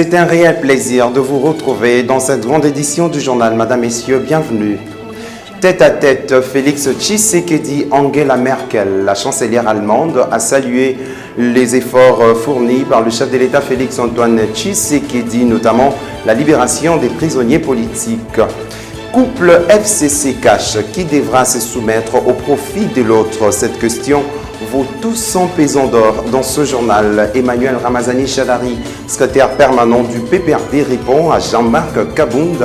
C'est un réel plaisir de vous retrouver dans cette grande édition du journal. Madame, Messieurs, bienvenue. Tête à tête, Félix Tshisekedi, Angela Merkel, la chancelière allemande, a salué les efforts fournis par le chef de l'État Félix-Antoine Tshisekedi, notamment la libération des prisonniers politiques. Couple FCC cash, qui devra se soumettre au profit de l'autre? Cette question vaut tout son pesant d'or dans ce journal. Emmanuel Ramazani Chadari, secrétaire permanent du PPRD, répond à Jean-Marc Kabound,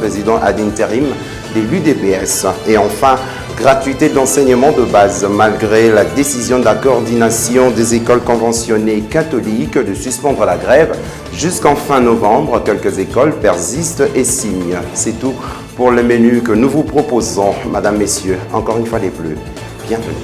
président ad interim de l'UDPS. Et enfin, gratuité d'enseignement de base, malgré la décision de la coordination des écoles conventionnées catholiques de suspendre la grève jusqu'en fin novembre. Quelques écoles persistent et signent. C'est tout pour le menu que nous vous proposons. Madame, Messieurs, encore une fois les Bleus, bienvenue.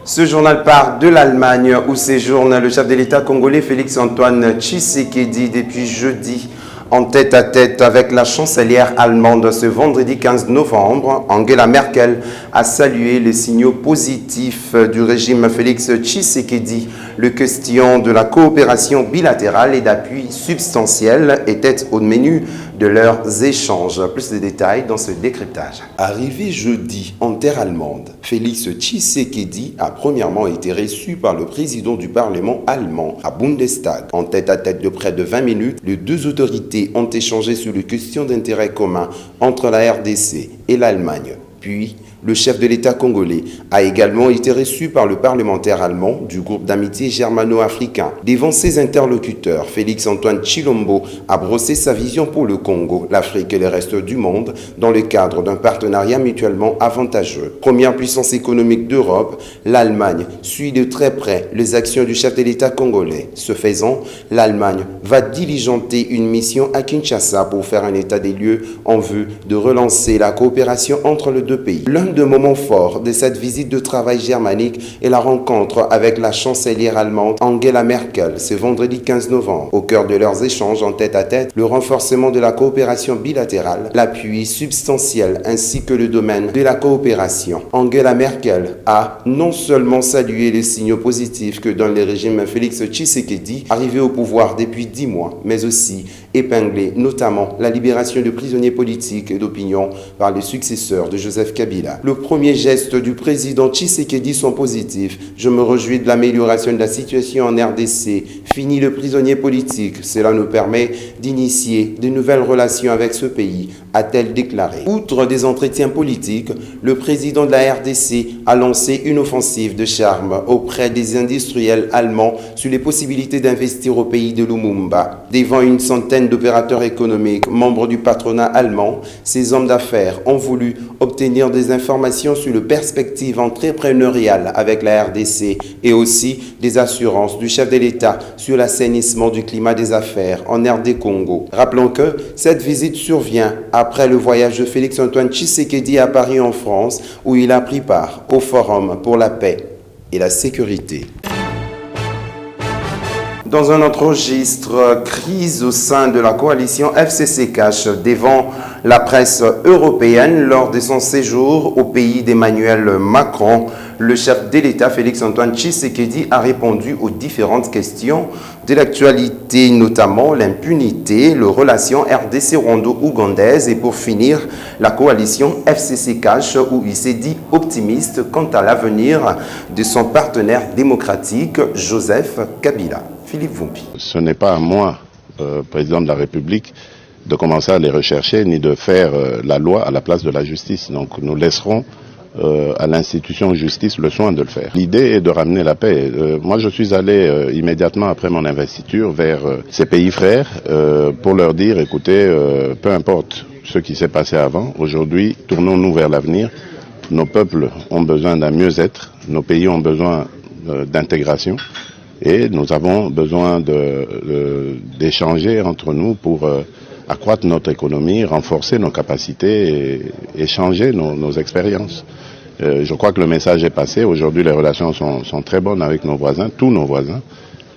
Ce journal part de l'Allemagne où séjourne le chef de l'État congolais Félix-Antoine Tshisekedi depuis jeudi en tête à tête avec la chancelière allemande. Ce vendredi 15 novembre, Angela Merkel a salué les signaux positifs du régime Félix Tshisekedi. La question de la coopération bilatérale et d'appui substantiel était au menu de leurs échanges. Plus de détails dans ce décryptage. Arrivé jeudi en terre allemande, Félix Tshisekedi a premièrement été reçu par le président du Parlement allemand à Bundestag. En tête à tête de près de 20 minutes, les deux autorités ont échangé sur les questions d'intérêt commun entre la RDC et l'Allemagne. Puis, le chef de l'État congolais a également été reçu par le parlementaire allemand du groupe d'amitié germano-africain. Devant ses interlocuteurs, Félix-Antoine Tshilombo a brossé sa vision pour le Congo, l'Afrique et le reste du monde dans le cadre d'un partenariat mutuellement avantageux. Première puissance économique d'Europe, l'Allemagne suit de très près les actions du chef de l'État congolais. Ce faisant, l'Allemagne va diligenter une mission à Kinshasa pour faire un état des lieux en vue de relancer la coopération entre les deux pays. L'un des moments forts de cette visite de travail germanique est la rencontre avec la chancelière allemande Angela Merkel ce vendredi 15 novembre. Au cœur de leurs échanges en tête à tête, le renforcement de la coopération bilatérale, l'appui substantiel ainsi que le domaine de la coopération. Angela Merkel a non seulement salué les signaux positifs que donne le régime Félix Tshisekedi, arrivé au pouvoir depuis 10 mois, mais aussi épinglé notamment la libération de prisonniers politiques et d'opinion par les successeurs de Joseph Kabila. Le premier geste du président Tshisekedi sont positifs. Je me réjouis de l'amélioration de la situation en RDC. Fini le prisonnier politique. Cela nous permet d'initier de nouvelles relations avec ce pays, a-t-elle déclaré. Outre des entretiens politiques, le président de la RDC a lancé une offensive de charme auprès des industriels allemands sur les possibilités d'investir au pays de Lumumba. Devant une centaine d'opérateurs économiques, membres du patronat allemand, ces hommes d'affaires ont voulu obtenir des informations sur les perspectives entrepreneuriales avec la RDC et aussi des assurances du chef de l'État sur l'assainissement du climat des affaires en RD Congo. Rappelons que cette visite survient après le voyage de Félix-Antoine Tshisekedi à Paris en France où il a pris part au Forum pour la paix et la sécurité. Dans un autre registre, crise au sein de la coalition FCC cash devant la presse européenne lors de son séjour au pays d'Emmanuel Macron. Le chef de l'État Félix-Antoine Tshisekedi a répondu aux différentes questions de l'actualité, notamment l'impunité, les relations RDC-Rwando-Ougandaises et pour finir, la coalition FCC cash où il s'est dit optimiste quant à l'avenir de son partenaire démocratique Joseph Kabila. Philippe Vumbi. Ce n'est pas à moi, président de la République, de commencer à les rechercher ni de faire la loi à la place de la justice. Donc nous laisserons à l'institution justice le soin de le faire. L'idée est de ramener la paix. Moi je suis allé immédiatement après mon investiture vers ces pays frères pour leur dire écoutez, peu importe ce qui s'est passé avant, aujourd'hui tournons-nous vers l'avenir. Nos peuples ont besoin d'un mieux-être, nos pays ont besoin d'intégration. Et nous avons besoin d'échanger entre nous pour accroître notre économie, renforcer nos capacités et échanger nos expériences. Je crois que le message est passé. Aujourd'hui, les relations sont très bonnes avec nos voisins, tous nos voisins,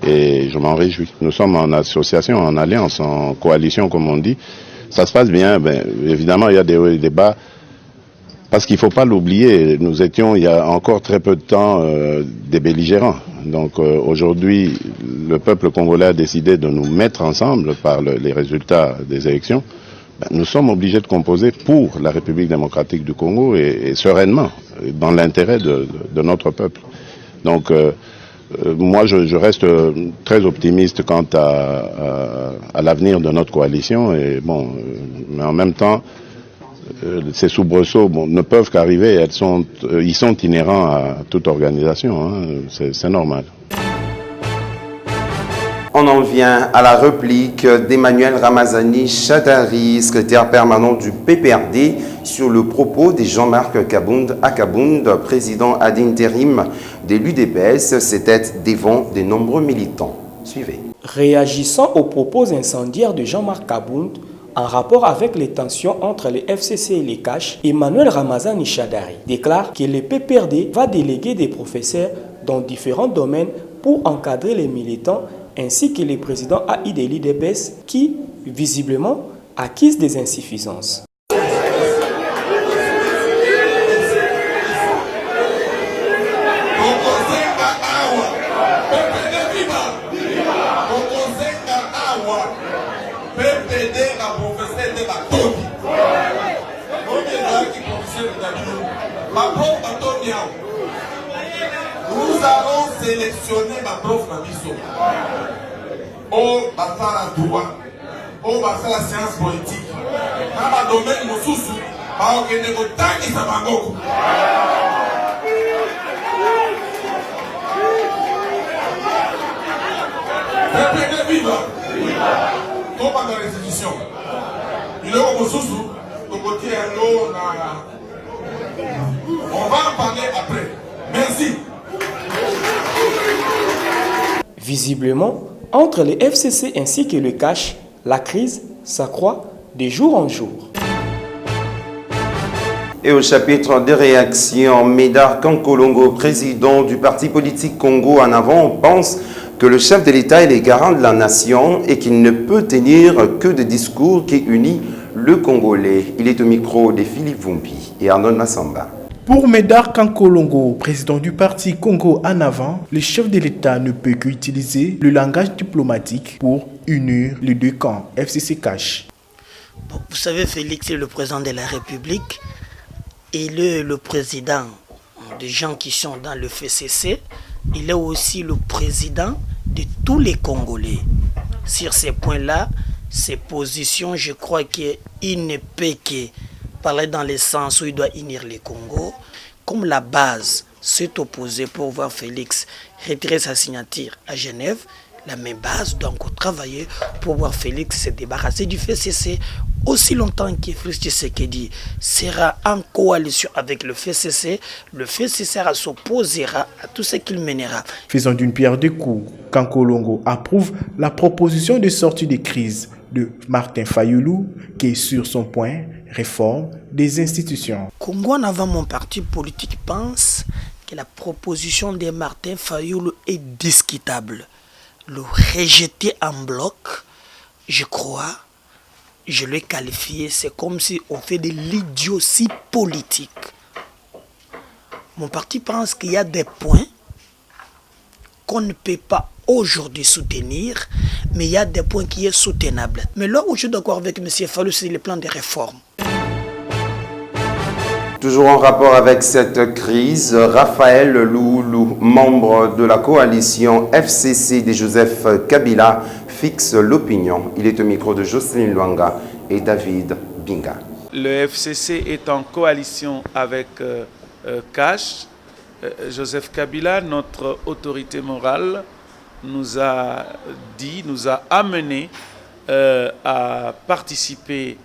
et je m'en réjouis. Nous sommes en association, en alliance, en coalition, comme on dit. Ça se passe bien. Ben, évidemment, il y a des hauts et des bas. Parce qu'il ne faut pas l'oublier, nous étions il y a encore très peu de temps des belligérants. Donc aujourd'hui, le peuple congolais a décidé de nous mettre ensemble par les résultats des élections. Nous sommes obligés de composer pour la République démocratique du Congo et sereinement, dans l'intérêt de notre peuple. Donc moi je reste très optimiste quant à l'avenir de notre coalition, et bon, mais en même temps, ces soubresauts ne peuvent qu'arriver, ils sont inhérents à toute organisation, hein, c'est normal. On en vient à la réplique d'Emmanuel Ramazani Chadari, secrétaire permanent du PPRD, sur le propos de Jean-Marc Kabound Akabound, président ad interim de l'UDPS. C'était devant de nombreux militants. Suivez. Réagissant aux propos incendiaires de Jean-Marc Kabound, en rapport avec les tensions entre les FCC et les CACH, Emmanuel Ramazani Chadari déclare que le PPRD va déléguer des professeurs dans différents domaines pour encadrer les militants, ainsi que les présidents AI de l'UDPS qui, visiblement, accusent des insuffisances. Nous allons sélectionner ma prof Nabiso. On va faire la droit, on va faire la science politique. Dans le domaine Moussousou, on va organiser le temps et ça va go. Répétez viva. On va dans l'institution. Il est au Moussousou, au côté de l'eau. On va en parler après. Merci. Visiblement, entre les FCC ainsi que le CACH, la crise s'accroît de jour en jour. Et au chapitre des réactions, Médard Kankolongo, président du parti politique Congo en avant, pense que le chef de l'État est le garant de la nation et qu'il ne peut tenir que des discours qui unissent le Congolais. Il est au micro de Philippe Vumbi et Arnaud Massamba. Pour Médard Kankolongo, président du parti Congo en avant, le chef de l'État ne peut qu'utiliser le langage diplomatique pour unir les deux camps FCC-CACH. Bon, vous savez, Félix est le président de la République. Il est le président des gens qui sont dans le FCC. Il est aussi le président de tous les Congolais. Sur ces points-là, ces positions, je crois qu'il ne peut que parler dans le sens où il doit unir les Congos. Comme la base s'est opposée pour voir Félix retirer sa signature à Genève, la même base doit encore travailler pour voir Félix se débarrasser du FCC. Aussi longtemps que Félix Tshisekedi sera en coalition avec le FCC s'opposera à tout ce qu'il mènera. Faisant d'une pierre deux coups, Kankolongo approuve la proposition de sortie de crise de Martin Fayoulou qui est sur son point réforme des institutions. Congo en avant, mon parti politique pense que la proposition de Martin Fayoulou est discutable. Le rejeter en bloc, je crois, je l'ai qualifié, c'est comme si on fait de l'idiotie politique. Mon parti pense qu'il y a des points qu'on ne peut pas aujourd'hui soutenir, mais il y a des points qui sont soutenables. Mais là où je suis d'accord avec M. Fayulu, c'est le plan de réforme. Toujours en rapport avec cette crise, Raphaël Loulou, membre de la coalition FCC de Joseph Kabila, fixe l'opinion. Il est au micro de Jocelyne Luanga et David Binga. Le FCC est en coalition avec CACH. Joseph Kabila, notre autorité morale, nous a amené à participer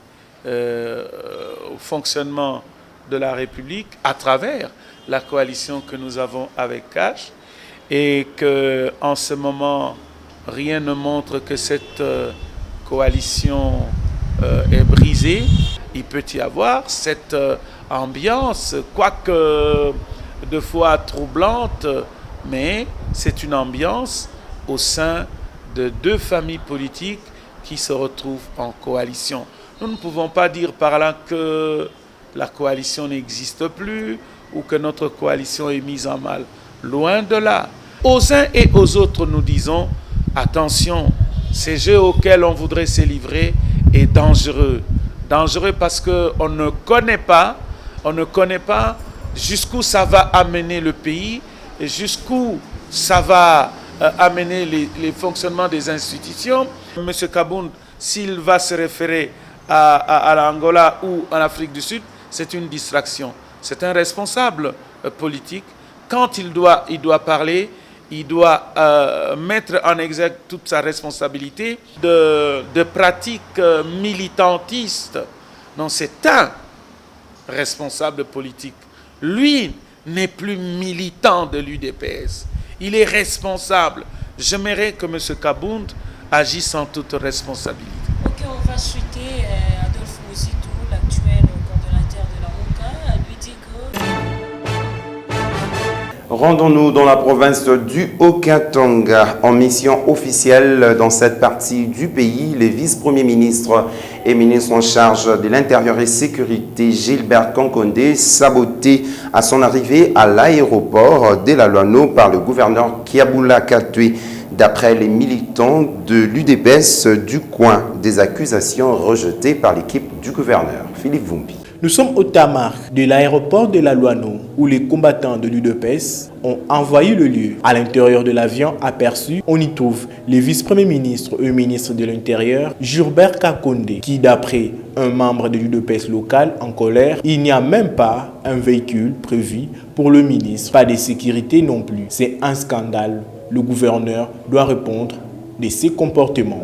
au fonctionnement de la République à travers la coalition que nous avons avec CACH, et qu'en ce moment, rien ne montre que cette coalition est brisée. Il peut y avoir cette ambiance, quoique de fois troublante, mais c'est une ambiance au sein de deux familles politiques qui se retrouvent en coalition. Nous ne pouvons pas dire par là que la coalition n'existe plus ou que notre coalition est mise en mal. Loin de là. Aux uns et aux autres, nous disons, attention, ces jeux auxquels on voudrait se livrer est dangereux. Dangereux parce qu'on ne connaît pas jusqu'où ça va amener le pays et jusqu'où ça va amener les fonctionnements des institutions. M. Kabound, s'il va se référer à l'Angola ou en Afrique du Sud, c'est une distraction. C'est un responsable politique. Quand il doit parler, il doit mettre en exergue toute sa responsabilité de pratiques militantistes. Non, c'est un responsable politique. Lui n'est plus militant de l'UDPS. Il est responsable. J'aimerais que M. Kabound agisse en toute responsabilité. Ok, on va chuter Adolphe Mouzitou, l'actuel coordonnateur de la ROCA, lui dit que... Rendons-nous dans la province du Haut-Katanga. En mission officielle dans cette partie du pays, les vice-premiers ministres et ministres en charge de l'Intérieur et Sécurité, Gilbert Kankondé, saboté à son arrivée à l'aéroport d'Elalouano par le gouverneur Kiaboula Katoué. D'après les militants de l'UDPS du coin, des accusations rejetées par l'équipe du gouverneur. Philippe Vumbi. Nous sommes au tarmac de l'aéroport de Lalouano où les combattants de l'UDPS ont envahi le lieu. À l'intérieur de l'avion aperçu, on y trouve les vice-premiers ministres et ministre de l'Intérieur, Gilbert Kankondé, qui d'après un membre de l'UDPS local en colère, il n'y a même pas un véhicule prévu pour le ministre, pas de sécurité non plus. C'est un scandale. Le gouverneur doit répondre de ses comportements.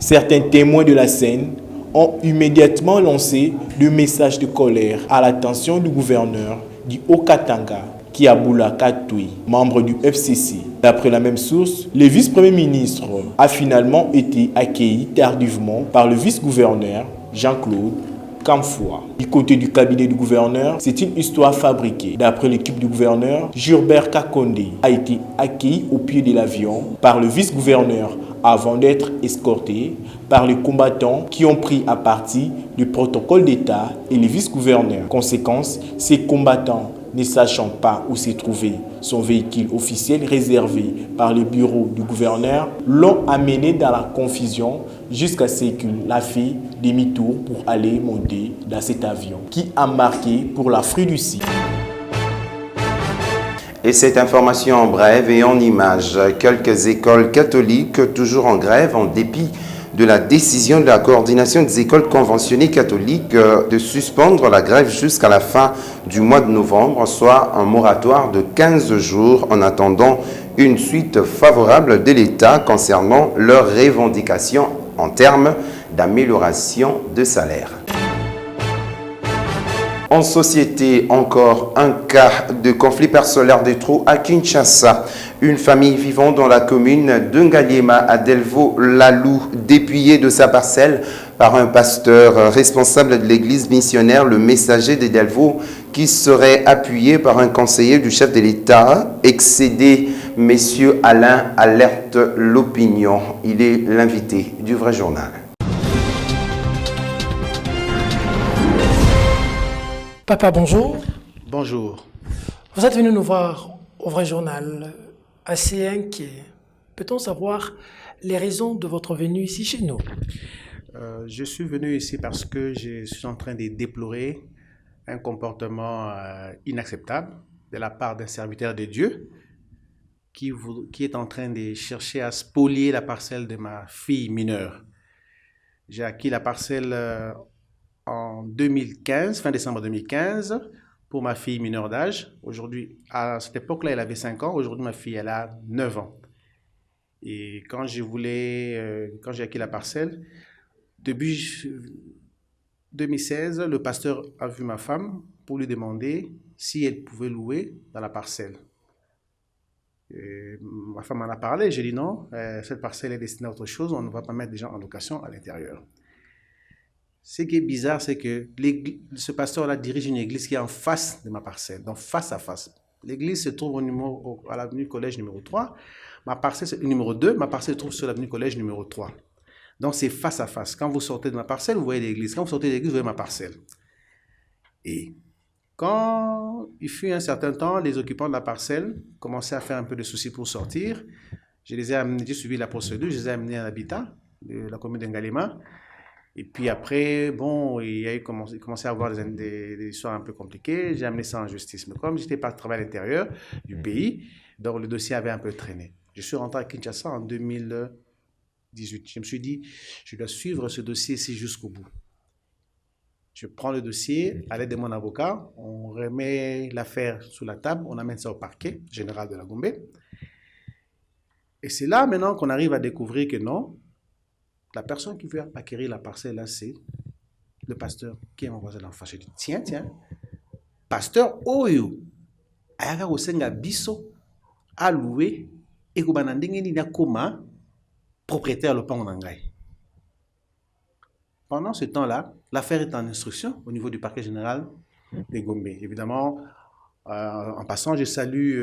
Certains témoins de la scène ont immédiatement lancé des messages de colère à l'attention du gouverneur du Haut-Katanga, Kiaboula Katoué, membre du FCC. D'après la même source, le vice-premier ministre a finalement été accueilli tardivement par le vice-gouverneur Jean-Claude Kamfoua. Du côté du cabinet du gouverneur, c'est une histoire fabriquée. D'après l'équipe du gouverneur, Gilbert Kankondé a été accueilli au pied de l'avion par le vice-gouverneur avant d'être escorté par les combattants qui ont pris à partie le protocole d'État et les vice-gouverneurs. Conséquence, ces combattants, ne sachant pas où se trouvait son véhicule officiel réservé par le bureau du gouverneur, l'ont amené dans la confusion jusqu'à ce qu'il a fait demi-tour pour aller monter dans cet avion qui a marqué pour l'Afrique du Sud. Et cette information en brève et en images. Quelques écoles catholiques toujours en grève en dépit de la décision de la coordination des écoles conventionnées catholiques de suspendre la grève jusqu'à la fin du mois de novembre, soit un moratoire de 15 jours en attendant une suite favorable de l'État concernant leurs revendications en termes d'amélioration de salaire. En société, encore un cas de conflit personnel de trop à Kinshasa. Une famille vivant dans la commune de Ngaliema à Delvaux-Lalou, dépouillée de sa parcelle par un pasteur responsable de l'église missionnaire, le messager de Delvaux, qui serait appuyé par un conseiller du chef de l'État, excédé. Messieurs Alain alerte l'opinion. Il est l'invité du Vrai Journal. Papa, bonjour. Bonjour. Vous êtes venu nous voir au Vrai Journal, assez inquiet. Peut-on savoir les raisons de votre venue ici chez nous? Je suis venu ici parce que je suis en train de déplorer un comportement inacceptable de la part d'un serviteur de Dieu qui est en train de chercher à spolier la parcelle de ma fille mineure. J'ai acquis la parcelle en 2015, fin décembre 2015, pour ma fille mineure d'âge. Aujourd'hui, à cette époque-là, elle avait 5 ans. Aujourd'hui, ma fille, elle a 9 ans. Et quand j'ai acquis la parcelle, début 2016, le pasteur a vu ma femme pour lui demander si elle pouvait louer dans la parcelle. Ma femme en a parlé, j'ai dit non, cette parcelle est destinée à autre chose, on ne va pas mettre des gens en location à l'intérieur. Ce qui est bizarre, c'est que ce pasteur-là dirige une église qui est en face de ma parcelle, donc face à face. L'église se trouve à l'avenue Collège numéro 3, ma parcelle c'est numéro 2, ma parcelle se trouve sur l'avenue Collège numéro 3. Donc c'est face à face. Quand vous sortez de ma parcelle, vous voyez l'église. Quand vous sortez de l'église, vous voyez ma parcelle. Et quand il fut un certain temps, les occupants de la parcelle commençaient à faire un peu de soucis pour sortir. Je les ai amenés, j'ai suivi la procédure, je les ai amenés à l'habitat de la commune d'Ngalema. Et puis après, bon, il commençait à avoir des histoires un peu compliquées. J'ai amené ça en justice. Mais comme j'étais pas travailler à l'intérieur du pays, donc le dossier avait un peu traîné. Je suis rentré à Kinshasa en 2018. Je me suis dit, je dois suivre ce dossier-ci jusqu'au bout. Je prends le dossier à l'aide de mon avocat, on remet l'affaire sous la table, on amène ça au parquet général de la Gombe. Et c'est là maintenant qu'on arrive à découvrir que non, la personne qui veut acquérir la parcelle là, c'est le pasteur qui est mon voisin d'en face. Je dis, tiens, pasteur Oyo, ayaka kosenga biso a loué et ko banandenge ni na koma propriétaire le pan ngai. Pendant ce temps-là, l'affaire est en instruction au niveau du parquet général de Gombe. Évidemment, en passant, je salue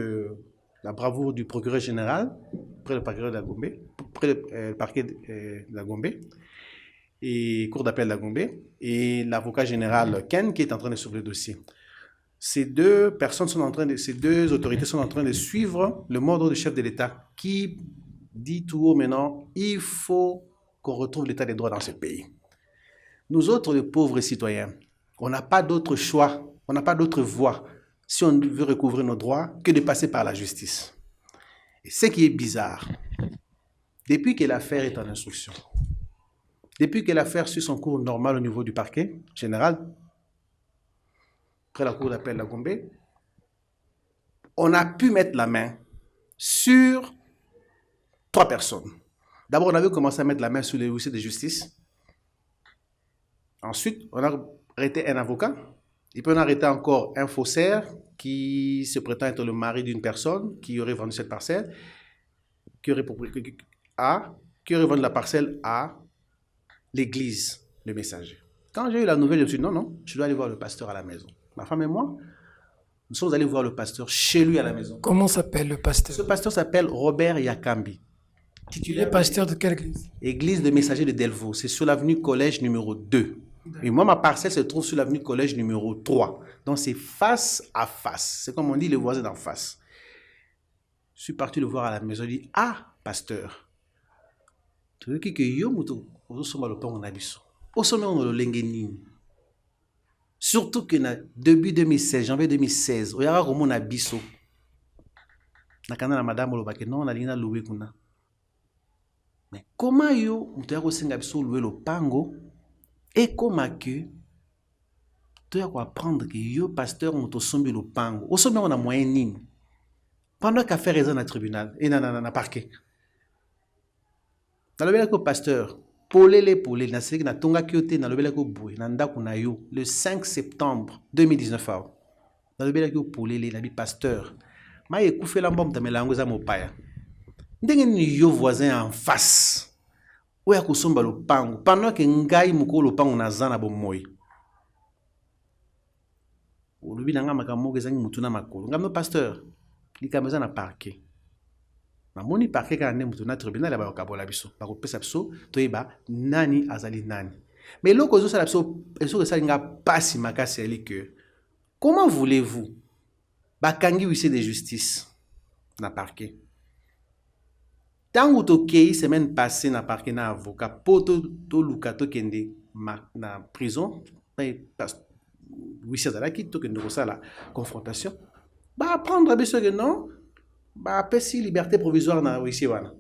la bravoure du procureur général près le parquet de la Gombe, près le parquet de la Gombe et cour d'appel de la Gombe et l'avocat général Ken qui est en train de suivre le dossier. Ces deux autorités sont en train de suivre le mot d'ordre du chef de l'État qui dit tout haut maintenant, il faut qu'on retrouve l'état des droits dans ce pays. Nous autres, les pauvres citoyens, on n'a pas d'autre choix, on n'a pas d'autre voie si on veut recouvrir nos droits que de passer par la justice. Et ce qui est bizarre, depuis que l'affaire est en instruction, depuis que l'affaire suit son cours normal au niveau du parquet général, après la cour d'appel de la Gombe, on a pu mettre la main sur 3 personnes. D'abord, on avait commencé à mettre la main sur les huissiers de justice. Ensuite, on a arrêté un avocat. Et puis, on a arrêté encore un faussaire qui se prétend être le mari d'une personne qui aurait vendu cette parcelle, qui aurait vendu la parcelle à l'église, le messager. Quand j'ai eu la nouvelle, je me suis dit non, je dois aller voir le pasteur à la maison. Ma femme et moi, nous sommes allés voir le pasteur chez lui à la maison. Comment s'appelle le pasteur? Ce pasteur s'appelle Robert Yakambi. Il est pasteur de quelle église? Église de Messager de Delvaux. C'est sur l'avenue Collège numéro 2. Et moi, ma parcelle se trouve sur l'avenue Collège numéro 3. Donc, c'est face à face. C'est comme on dit, les voisins d'en face. Je suis parti le voir à la maison. Je dis, ah, pasteur. Tu veux que yo muto, vous sommes le pont abisso. Au sommet, on le lengeni. Surtout que début 2016, janvier 2016, il y a un abisso. Nakana la madame le baké non, on a lina loué kuna. Mais comment yo muto ko senga biso loué le pango? Et comment que tu dois apprendre que yo pasteur muto sombi le pango. Au sommet on a moyen nini. Pendant qu'à faire raison dans le tribunal et dans le parquet. Dans le bel pasteur, polele, na seki na tonga kyote na le bel boué, na ndaku na yo le 5 septembre 2019. Dans le bel polele na bi pasteur. Ma écoufé la bombe dans mes langues à mon paya. Ndenge ni yo voisin en face. Oya kusomba lo pango pendant que ngai muko lo pango na zana bomoy. Olobi nanga makambo ezangi mutuna makolo. Ngam no pasteur. Likameza na parquet. Na moni parquet ka ne mutuna tribunal ya ba kabola biso. Ba ko pesa biso to yeba nani azali nani. Mais loko zo sala biso eso que ça nga pasi makasi ali que comment voulez-vous bakangi huissier de justice na parquet? Tango tokei semaine passée na parquet na avocat poto to lukato kende na prison huissier zala ki to kende ko sala confrontation ba apprendre biso que non ba pesi liberté provisoire na huissier wana.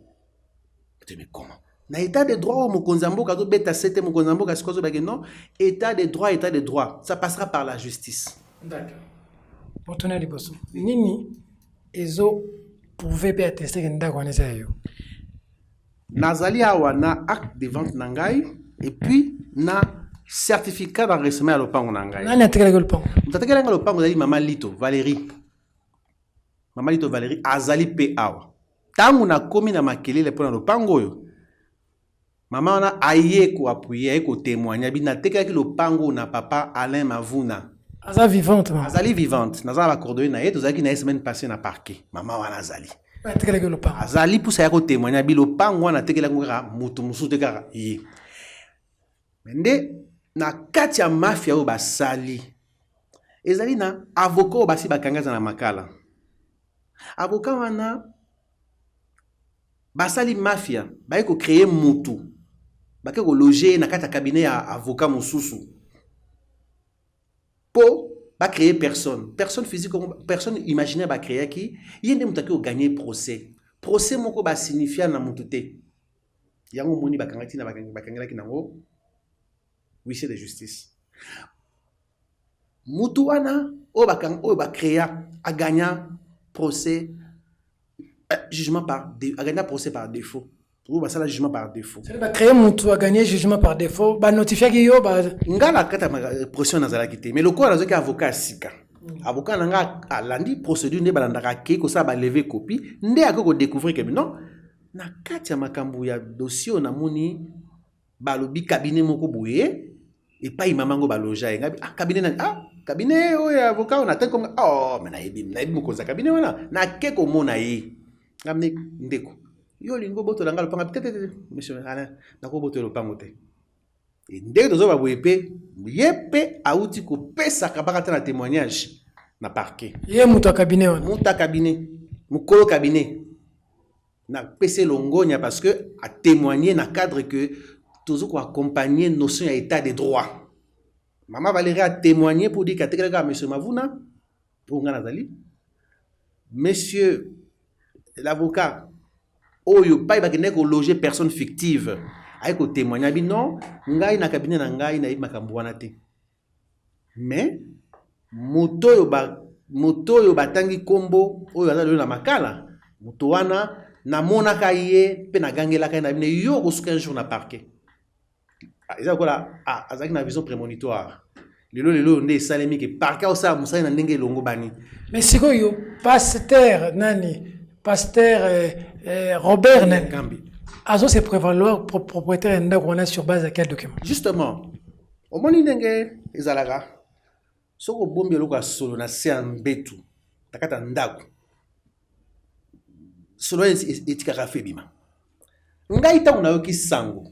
Mais comment? Na état de droit au mokonzambo ka to beta sete mokonzambo ka sikozo ba que non, état de droit, ça passera par la justice. D'accord. Retournez liboso. Nini ezo pouvez pas attester que ndako wana sayo. Nazali awa na acte de vente nangai et puis na certificat d'enregistrement à lopango nangai. Nani atekela ko lopango? Mtatekela ngo lopango zali mama Lito, Valérie. Maman Lito Valérie azali pe awa. Tangu na komi na makelele pona lopango yo. Maman na aye ko appuyer ko témoigner bi na tekaki lopango na papa Alain Mavuna. Azali vivante. Azali vivante. Naza ba coordonner na ye tozaki na semaine passée na parquet. Maman wana azali. Azali pour ça ko témoigner bi lopango wana tekela ngora mutu musu tekara ye. Mende na kati ya mafia o basali. Ezali na avocat o basi bakangaza na makala. Avocat wana basali mafia ba ko créer mutu. Ba ko loger na kati ya cabinet ya avocat mususu. Po ba créer personne physique, personne imaginaire ba créer qui yende mutaki o gagner procès moko ba signifia na mutute yango moni bakangati na bakangela ki nango huissier de justice mutu wana o ba créer a gagner procès jugement par a gagner procès par défaut. Ou bah ça le jugement par défaut. C'est ba créer mutu a gagner jugement par défaut, ba notifier ki yo ba ngala kata pression na zala kité mais le quoi nazoki avocat sika. Avocat nanga alandi procédure nde balandaka ke ko ça ba lever copie nde akoko découvrir que non na kati ya makambu ya dossier na moni balobi cabinet moko boye et pas imamango baloja ngabi cabinet na cabinet o ya avocat on attend comme mais na ebi moko za cabinet wana na ke ko mona yi ngamne ndeko yo lingo boto langa lopanga peut-être monsieur Alain nako boto lopango te et ndeko tozo ba boyepe yepe auti ko pesa kabaka na témoignage na parquet ye mutu cabinet wana muta cabinet mukolo cabinet na pese longonya parce que a témoigner na cadre que tozo ko accompagner notion ya état de droit. Maman Valérie a témoigné pour dire que monsieur Mavuna pour ngana zali monsieur l'avocat oyo pa ibakene ko loger personne fictive ay ko témoigner bi non ngai na cabinet na ngai na makambo wana te mais moto yo batangi kombo oyo azali na makala moto wana na mona kaye pe na gangela kaye na bine yo ko suka un jour na parquet eza kola azaki na vision prémonitoire lelo nde salemi ke parquet osa musai na ndenge longo bani mais sikoyo pasteur Robert Nkambi azo se prévaloir propriétaire ndako wana sur base de quel document? Justement au moni ndenge ezalaka soko bombi eloko solo na se mbetu takata ndako solo etikaka febima ngai tango na yoki sango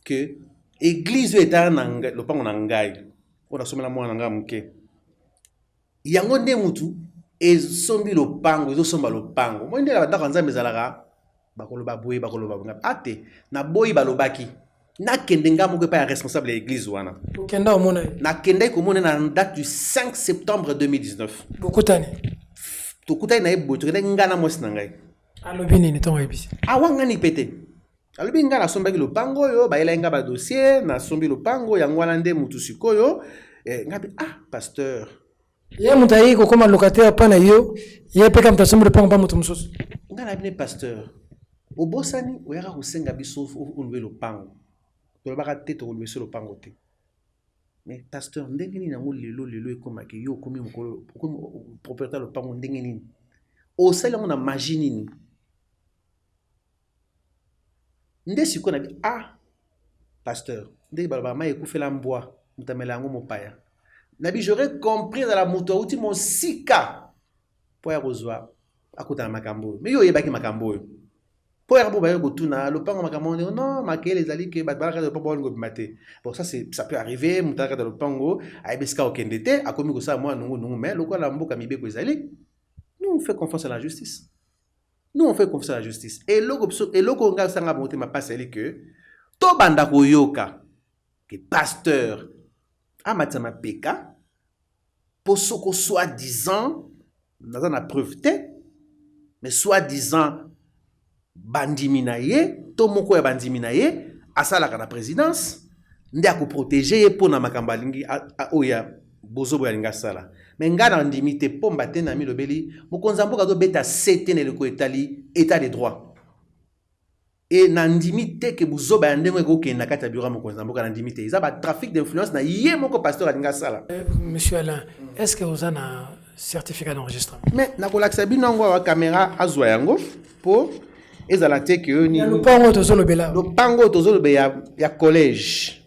que église eta na lopango na ngai ona somela mwana nga muke yango nde mutu ezombi lopango ezosomba lopango mo ndela bandako nzambe ezalaka bakoloba boye bakoloba nga ate na boyi balobaki na kende nga moko pa responsable de l'église wana kenda omona na kende ko mona na date du 5 septembre 2019 bokutani tokutani na ebo to nga na mwasi na ngai alobi nini tongo ebisi awanga ni pete alobi nga na sombaki lopango yo ba ela nga ba dossier na sombi lopango yango wana nde mutu sikoyo ngabi pasteur ye mutayi ko koma locataire pana yo ye peka mtasombi lopango pa mutu mususu nga na bine pasteur obosani oyaka kosenga biso oluwe lopango tolobaka te toluwe so lopango te mais pasteur ndenge nini nango lelo ekomaki yo okomi mokolo propriétaire lopango ndenge nini osali yango na magie nini nde siko na bi pasteur ndenge baloba mai ekufela mbwa mutamela yango mopaya na bi j'aurais compris dans la moto auti mon sika po ya kozwa akutana makambo mais yo yebaki makambo yo po ya boba yo kotuna lopango makambo non makele ezali ke batbalaka de lopango ngo bimate bon ça peut arriver mutaka de lopango aibeska okende te akomi ko sa moi nungu mais lokola mboka mibeko ezali nous on fait confiance à la justice. Et loko nga sanga monte ma passe elle que to banda ko yoka que pasteur amatama peka posoko soi-disant dans na preuve te mais soi-disant bandiminaye to moko ya bandiminaye asala kana présidence ndi ako protéger pour na makamba lingi oya bozo boya linga sala mais ngana ndimité pomba te na mi lobeli mokonza mboka do beta setene le ko etali état de droit et na ndimité ke bozo ba ndengo ko kenda kata bureau mokonza mboka na ndimité ça ba trafic d'influence na yé moko pasteur linga sala. Monsieur Alain, est-ce que vous en a certificat d'enregistrement. Mais nakolakisa bino ngo wa caméra azwa yango pour ezala te que ni le pango tozolobela. Le pango tozolobela ya collège.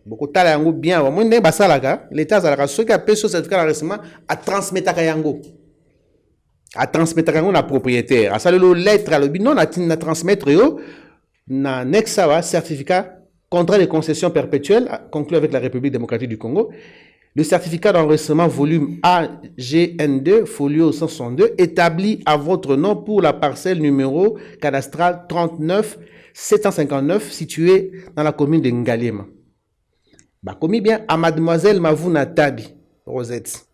Boko tala yango bien wa mwende basalaka l'état azalaka soki a peso certificat d'enregistrement a transmetaka yango. A transmetaka yango na propriétaire. A salelo lettre à l'obi non na transmettre yo na nexa wa certificat contrat de concession perpétuelle conclu avec la République démocratique du Congo. Le certificat d'enregistrement volume AGN2, folio 162, établi à votre nom pour la parcelle numéro cadastrale 39 759 située dans la commune de Ngalema. Bah, commis bien à mademoiselle Mavouna Tabi, Rosette.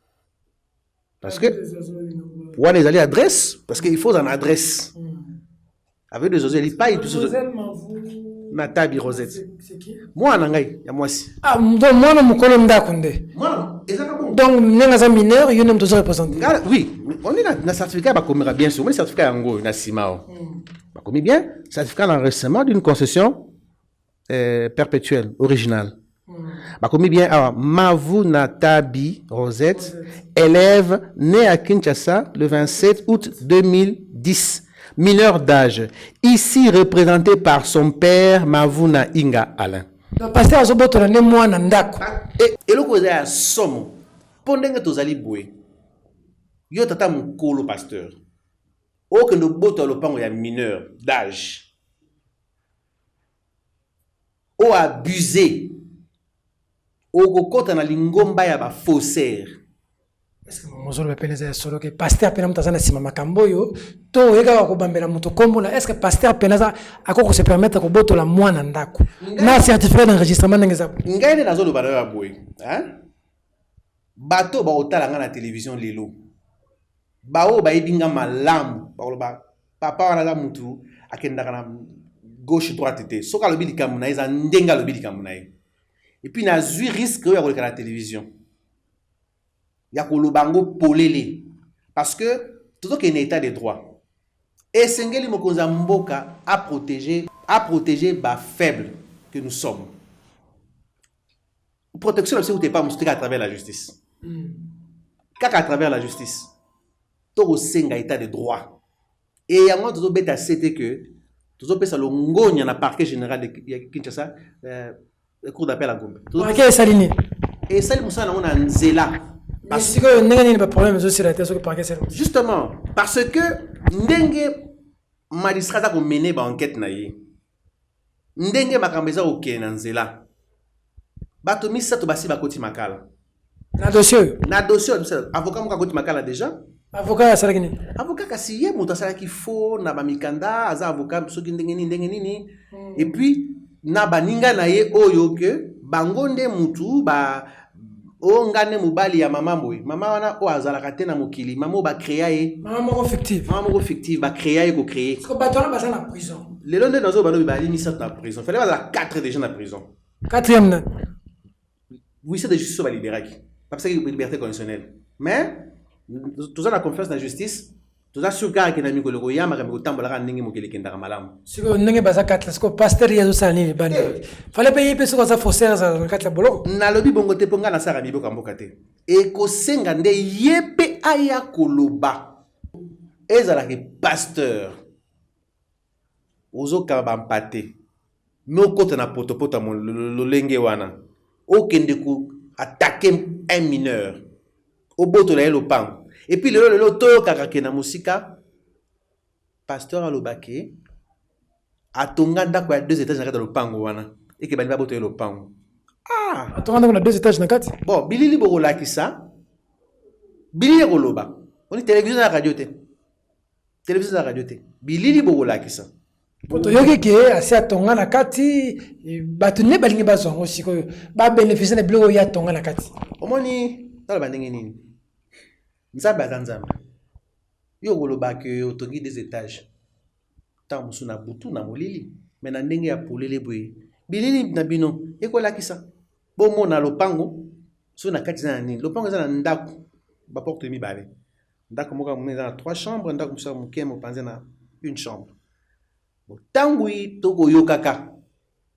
Parce que, on est allé adresse, parce qu'il faut une adresse. Avec des oiseaux, il paye tous les Natabi Rosette. C'est qui? Moi, nangai, ya moi aussi. Ah, donc moi, je connais Ndakonde. Moi, donc, nous sommes mineurs, nous sommes tous représentés. Oui, on est dans le certificat, bien sûr, on est certificat en gros, Simao. Commis bien, certificat d'enregistrement d'une concession perpétuelle, originale. Commis bien, alors, Mavouna Tabi Rosette, élève né à Kinshasa le 27 août 2010. Mineur d'âge, ici représenté par son père Mavouna Inga Alain. Le pasteur Azoboto ne moi nandako. Et le cause à somme, pendant que tu as boué, yo tata mukolo pasteur. O que no boto le pango ya mineur d'âge. O abusé. O kokota na lingomba ya ba faussaire. Est-ce que mozolo bepeneza solo que pasteur pena mutazana sima makambo yo to ega ko bambela muto kombo na est-ce que pasteur pena akoko se permettre ko boto la mwana ndako na certificat d'enregistrement ngeza ngai na zolo bana ya boy hein bato ba otala nga na télévision lelo ba o ba ibinga malamu ba papa wana za mutu akenda kana gauche droite te soka lobi likamuna na eza ndenga lobi likamuna et puis na zui risque ya ko la télévision. Il y a Kolobango polele. Parce que tout ce qui est un état de droit. Et Sengeli Mokonza Mboka a protégé les faibles que nous sommes. Protection, c'est où tu n'es pas moustique à travers la justice. Qu'à travers la justice. Tout au Senga état de droit. Et il y a un autre bête à c'était que tout ce qui est le a parquet général de Kinshasa, le cours d'appel à Gombe. Parquet Salini. Et ça, on a un zéla. Parce que pas problème justement, parce que ndenge magistrat a mené ba enquête na ye. Ndenge makambeza oké na nzela. Bato misa to basi bakoti makala. Na dossier, avocat mo koti makala déjà. Avocat ça gagné. Avocat kasi ye muta sala ki fo na ba mikanda, aza avocat soki ndenge nini. Et puis na baninga na ye oyo ke bangonde mutu ba o ngane mobali ya mama boy mama wana o azalaka te na mokili mama ba créer mama moko fictive ba créer ko créer parce que batona basa na prison les londe dans ba ba limisa na prison fallait ba 4 déjà na prison 4e oui c'est de justice ba libéraki parce que liberté conditionnelle mais tout ça la confiance dans la justice tout ça sur gars qui na mikolo ko yama ka tambola ka ndenge mokili kendaka malamu siko ndenge basa 4 siko pasteur yezo sani ni bandi fallait payer pe siko za faussaire za 4 bolo na lobi bongo te ponga na sara bibo kamboka te e ko senga nde yepe aya koloba ezala ke pasteur ozo ka bampate no kota na potopoto mo lolenge wana o kende ku attaquer un mineur au boto la lopango. Et puis le to kaka na musika pasteur alobake atonga ndako ya 2 étages na lopango wana et que bani ba boto lopango atonga ndako na 2 étages na kati bon bilili bokolakisa bilili koloba on télévision na radio te bilili bokolakisa poto yoki ke asi atonga na kati bato ne balingi bazongo siko ba bénéficier na bilo ya tonga na kati omoni tala bandenge nini nzambe azanzambe yo koloba ke otongi 2 étages ta musu na butu na molili mais na ndenge ya polele boye bilili na bino ekolakisa bomo na lopango so na kati na nini lopango za na ndako ba porte mibale ndako moka mona na 3 chambres ndako musa muke mo panze na 1 chambre bon tangui toko yokaka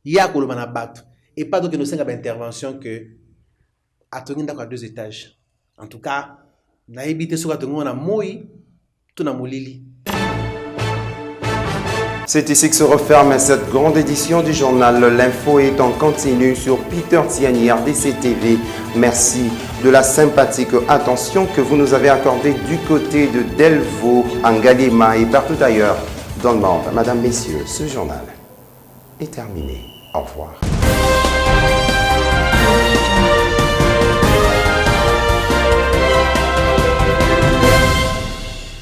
ya koloba na bato et pas donc no senga ba intervention que atongi ndako à 2 étages en tout cas nayebi te soki atongo na moi to na molili. C'est ici que se referme cette grande édition du journal. L'info est en continu sur Peter Tiani, RDC TV. Merci de la sympathique attention que vous nous avez accordée du côté de Delvaux, en Galima et partout ailleurs dans le monde. Madame, Messieurs, ce journal est terminé. Au revoir.